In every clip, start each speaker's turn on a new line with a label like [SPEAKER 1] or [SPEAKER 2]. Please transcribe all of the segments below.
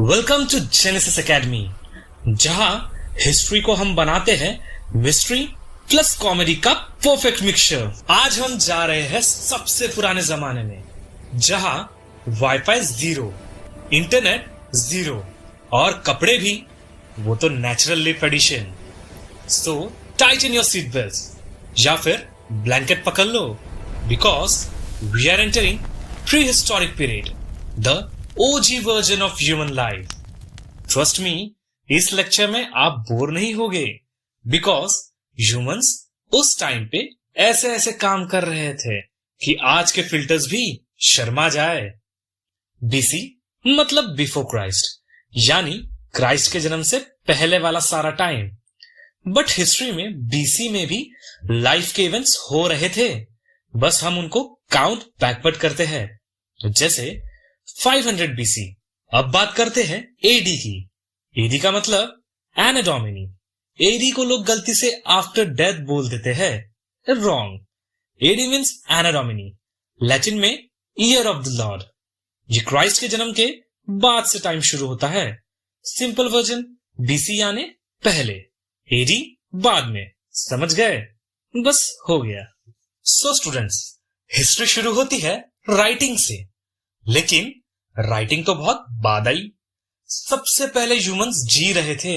[SPEAKER 1] Welcome to genesis academy, जहां history को हम बनाते हैं मिस्ट्री प्लस कॉमेडी का परफेक्ट मिक्सचर। आज हम जा रहे हैं सबसे पुराने जमाने में, जहां वाईफाई 0, इंटरनेट 0 और कपड़े भी वो तो natural leaf edition. So tighten your seat belt या फिर ब्लैंकेट पकड़ लो, because we are entering pre historic period, the OG version of human life. Trust me, इस लेक्चर में आप बोर नहीं होगे, बिकॉज ह्यूमंस उस टाइम पे ऐसे ऐसे काम कर रहे थे कि आज के फिल्टर्स भी शर्मा जाए। बीसी मतलब बिफोर क्राइस्ट, यानी क्राइस्ट के जन्म से पहले वाला सारा टाइम। बट हिस्ट्री में बीसी में भी लाइफ के इवेंट्स हो रहे थे, बस हम उनको काउंट बैकवर्ड करते हैं। जैसे 500 BC। अब बात करते हैं एडी की। एडी का मतलब एना डोमिनी। एडी को लोग गलती से आफ्टर डेथ बोल देते हैं, रॉन्ग। एडी मीन्स एना डोमिनी, लैटिन में ईयर ऑफ द लॉर्ड। ये क्राइस्ट के जन्म के बाद से टाइम शुरू होता है। सिंपल वर्जन बीसी यानी पहले, एडी बाद में। समझ गए? बस हो गया। सो स्टूडेंट्स, हिस्ट्री शुरू होती है राइटिंग से, लेकिन राइटिंग तो बहुत बाद आई। सबसे टाइम ह्यूमंस जी रहे थे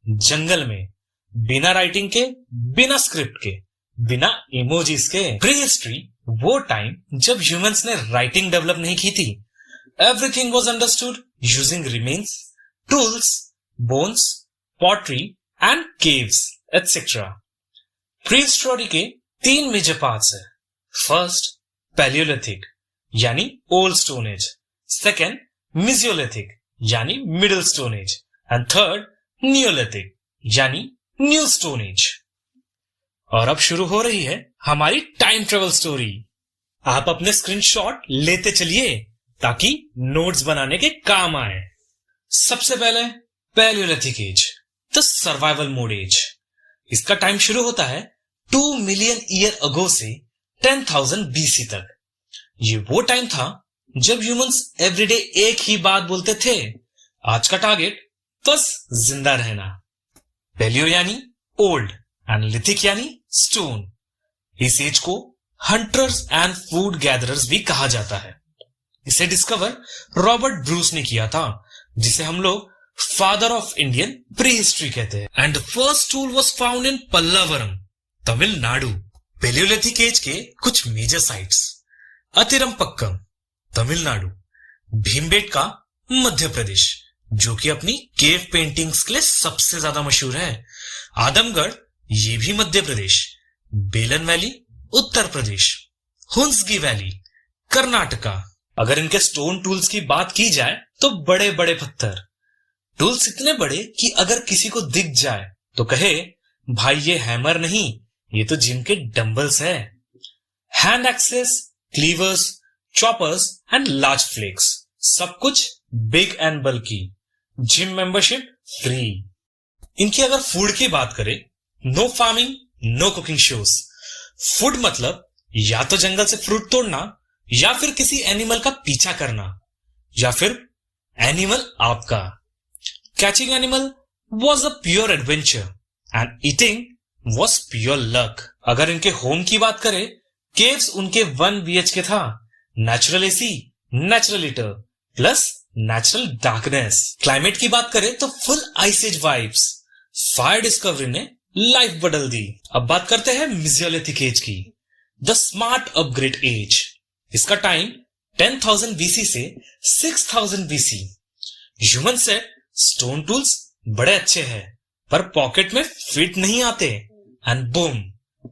[SPEAKER 1] जंगल में, बिना राइटिंग के, बिना स्क्रिप्ट के, बिना इमोजीज के। प्री हिस्ट्री वो टाइम जब ह्यूमंस ने राइटिंग डेवलप नहीं की थी। Everything was understood using remains, tools, bones, pottery and caves etcetera. Pre history के 3 मेजर पार्ट्स है। फर्स्ट, पैलियोलिथिक यानी ओल्ड स्टोन एज। सेकेंड, मिजियोलिथिक यानी middle stone age. And third, Neolithic यानी न्यू स्टोन एज। और अब शुरू हो रही है हमारी टाइम ट्रेवल स्टोरी। आप अपने स्क्रीनशॉट लेते चलिए ताकि नोट्स बनाने के काम आए। सबसे पहले palaeolithic age, the survival mode age. इसका टाइम शुरू होता है 2 मिलियन ईयर अगो से 10,000 BC तक। ये वो टाइम था जब ह्यूमंस एवरीडे एक ही बात बोलते थे, आज का टारगेट बस जिंदा रहना। पैलियो यानी ओल्ड एंड लिथिक यानी स्टोन। इस एज को हंटर्स एंड फूड गैदरर्स भी कहा जाता है। इसे डिस्कवर रॉबर्ट ब्रूस ने किया था, जिसे हम लोग father of Indian prehistory कहते हैं। And the first tool was found in Pallavaram, Tamil Nadu. Palaeolithic age के कुछ मेजर साइट्स: अतिरमपक्कम तमिलनाडु, भीमबेटका मध्य प्रदेश, जो कि अपनी केव पेंटिंग्स के लिए सबसे ज्यादा मशहूर है। आदमगढ़, ये भी मध्य प्रदेश। बेलन वैली उत्तर प्रदेश। हुंसगी वैली कर्नाटका। अगर इनके स्टोन टूल्स की बात की जाए तो बड़े बड़े पत्थर, टूल्स इतने बड़े कि अगर किसी को दिख जाए तो कहे, भाई ये हैमर नहीं, ये तो जिम के डंबल्स है। Hand axes, cleavers, choppers and large flakes, सब कुछ big and bulky. Gym membership free. इनकी अगर फूड की बात करें, no farming, no cooking shows. Food मतलब या तो जंगल से फ्रूट तोड़ना, या फिर किसी एनिमल का पीछा करना, या फिर एनिमल आपका। Catching animal was a pure adventure and eating was pure luck. अगर इनके होम की बात करें, केव्स उनके 1 BHK था। Natural AC, natural heater plus natural darkness. Climate की बात करें तो full ice age vibes. Fire discovery ने लाइफ बदल दी। अब बात करते हैं मिजियोलिथिक एज की, द स्मार्ट अपग्रेड एज। इसका टाइम 10,000 BC से 6,000 BC। Human set stone tools बड़े अच्छे हैं, पर पॉकेट में फिट नहीं आते। And boom,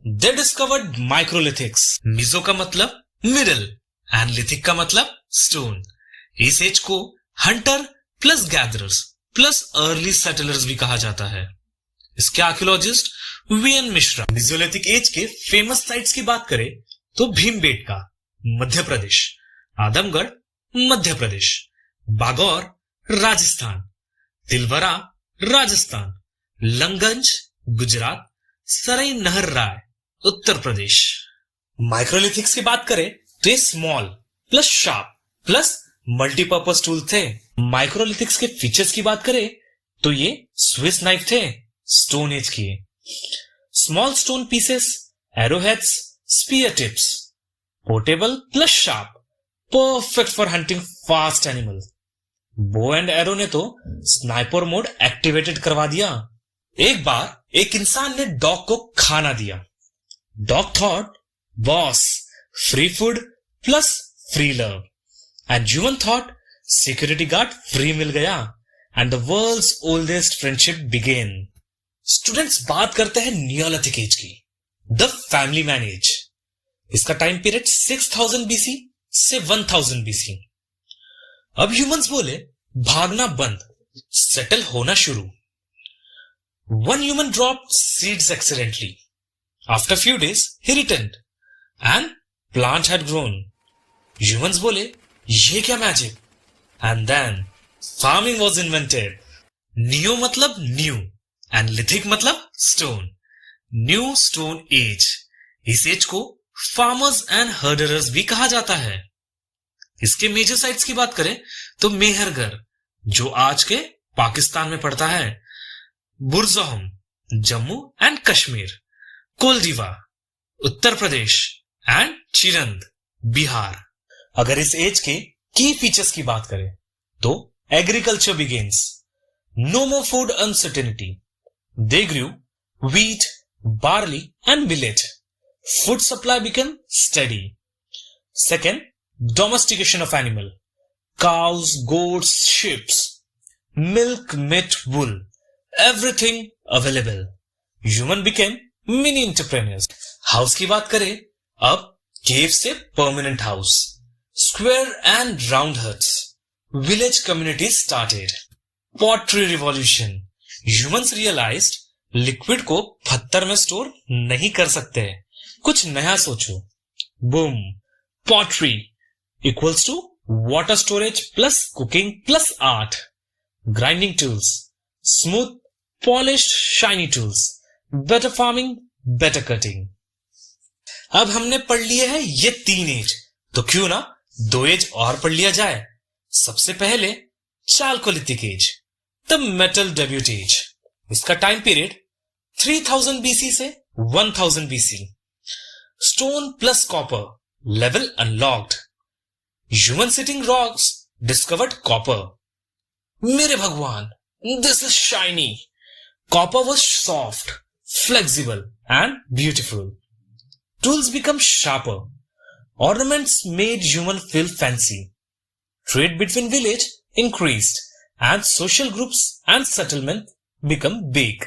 [SPEAKER 1] they discovered microlithics. Meso का मतलब मिडिल एंड लिथिक का मतलब स्टोन। इस एज को Hunter plus gatherers plus early settlers भी कहा जाता है। इसके आर्कियोलॉजिस्ट VN मिश्रा। मिजियोलिथिक एज के फेमस साइट्स की बात करें तो भीमबेटका मध्य प्रदेश, आदमगढ़ मध्य प्रदेश, बागौर राजस्थान, तिलवरा राजस्थान, लंगंज गुजरात, सराय नहर राय उत्तर प्रदेश। माइक्रोलिथिक्स की बात करें तो ये small plus sharp plus multipurpose tool थे। माइक्रोलिथिक्स के फीचर्स की बात करें तो ये स्विस नाइफ थे, स्टोन एज के। Small stone pieces, arrowheads, spear tips, portable plus sharp, perfect for hunting fast animal. Bow and arrow ने तो स्नाइपर मोड एक्टिवेटेड करवा दिया। एक बार एक इंसान ने डॉग को खाना दिया। Dog thought, boss, free food plus free love, and human thought, security guard free मिल गया, and the world's oldest friendship began. Students बात करते हैं नियोलिथिक एज की, द फैमिली मैन एज। इसका टाइम पीरियड 6000 बीसी से 1000 बीसी। अब humans बोले भागना बंद, सेटल होना शुरू। One human dropped seeds accidentally. After few days, he returned, and plant had grown. Humans बोले ये क्या magic? And then farming was invented. Neo मतलब new, and lithic मतलब stone. New stone age. इस एज को farmers and हर्डरर्स भी कहा जाता है। इसके मेजर साइट्स की बात करें तो मेहरगढ़, जो आज के पाकिस्तान में पड़ता है, बुरज़ोहम, जम्मू एंड कश्मीर, कोलदीवा, उत्तर प्रदेश, एंड चिरंद, बिहार। अगर इस एज के की फीचर्स की बात करें तो agriculture begins, no more food uncertainty, they grew wheat, barley and millet. Food supply became steady. Second, domestication of animal. Cows, goats, sheep. Milk, meat, wool. Everything available. Human became mini entrepreneurs. House की बात करें, अब cave से permanent house. Square and round huts. Village communities started. Pottery revolution. Humans realized liquid को पत्थर में store नहीं कर सकते, कुछ नया सोचो। Boom, pottery equals to water storage plus cooking plus art. Grinding tools, smooth polished shiny tools, better farming, better cutting. अब हमने पढ़ लिए है ये 3 एज, तो क्यों ना 2 एज और पढ़ लिया जाए। सबसे पहले chalcolithic age, the metal debut age. इसका टाइम पीरियड 3000 बीसी से 1000 BC. Stone plus copper, level unlocked. Human sitting rocks discovered copper. मेरे भगवान, this is shiny. Copper was soft, flexible and beautiful. Tools become sharper. Ornaments made human feel fancy. Trade between village increased and social groups and settlement become big.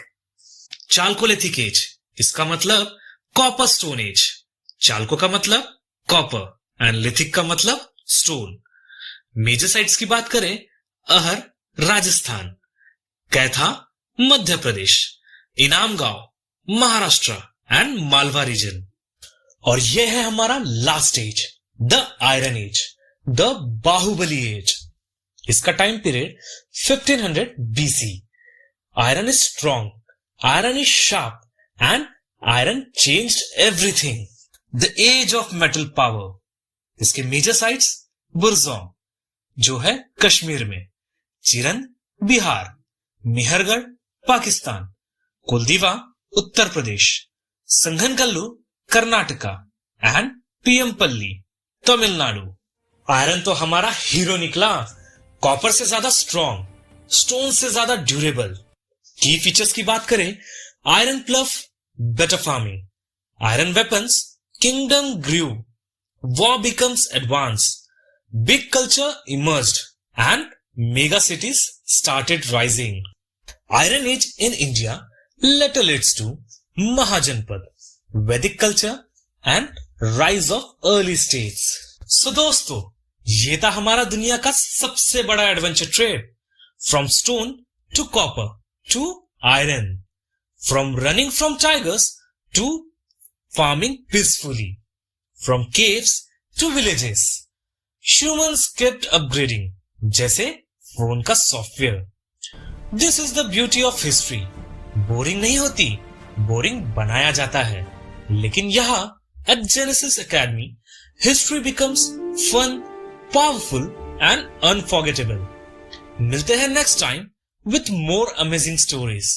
[SPEAKER 1] Chalcolithic age, इसका मतलब copper stone age. चालको का मतलब copper and lithic का मतलब stone. Major sites की बात करें, अहर राजस्थान, कैथा मध्य प्रदेश, इनाम गांव महाराष्ट्र एंड मालवा रीजन। और यह है हमारा last age, the iron age, the Baahubali age. इसका time period 1500 BC। Iron is strong, iron is sharp, and iron changed everything. The age of metal power. इसके मेजर साइट्स, बुरज़ोम जो है कश्मीर में, चिरंद बिहार, मेहरगढ़ पाकिस्तान, कुलदीवा उत्तर प्रदेश, संघनकल्लू कर्नाटका एंड पीएमपल्ली तमिलनाडु। आयरन तो हमारा हीरो निकला, कॉपर से ज्यादा स्ट्रॉन्ग, स्टोन से ज्यादा ड्यूरेबल। की फीचर्स की बात करें, iron plough, better farming, iron weapons, kingdom grew, war becomes advance, big culture emerged and mega cities started rising. Iron age in India later leads to Mahajanapada, Vedic culture and rise of early states. So दोस्तों, ये था हमारा दुनिया का सबसे बड़ा adventure trade, from stone to copper to iron, from running from tigers to farming peacefully, from caves to villages. Humans kept upgrading, जैसे phone का software. This is the beauty of history. Boring नहीं होती, boring बनाया जाता है। लेकिन यहाँ at Genesis Academy, history becomes fun, powerful and unforgettable. मिलते हैं next time with more amazing stories.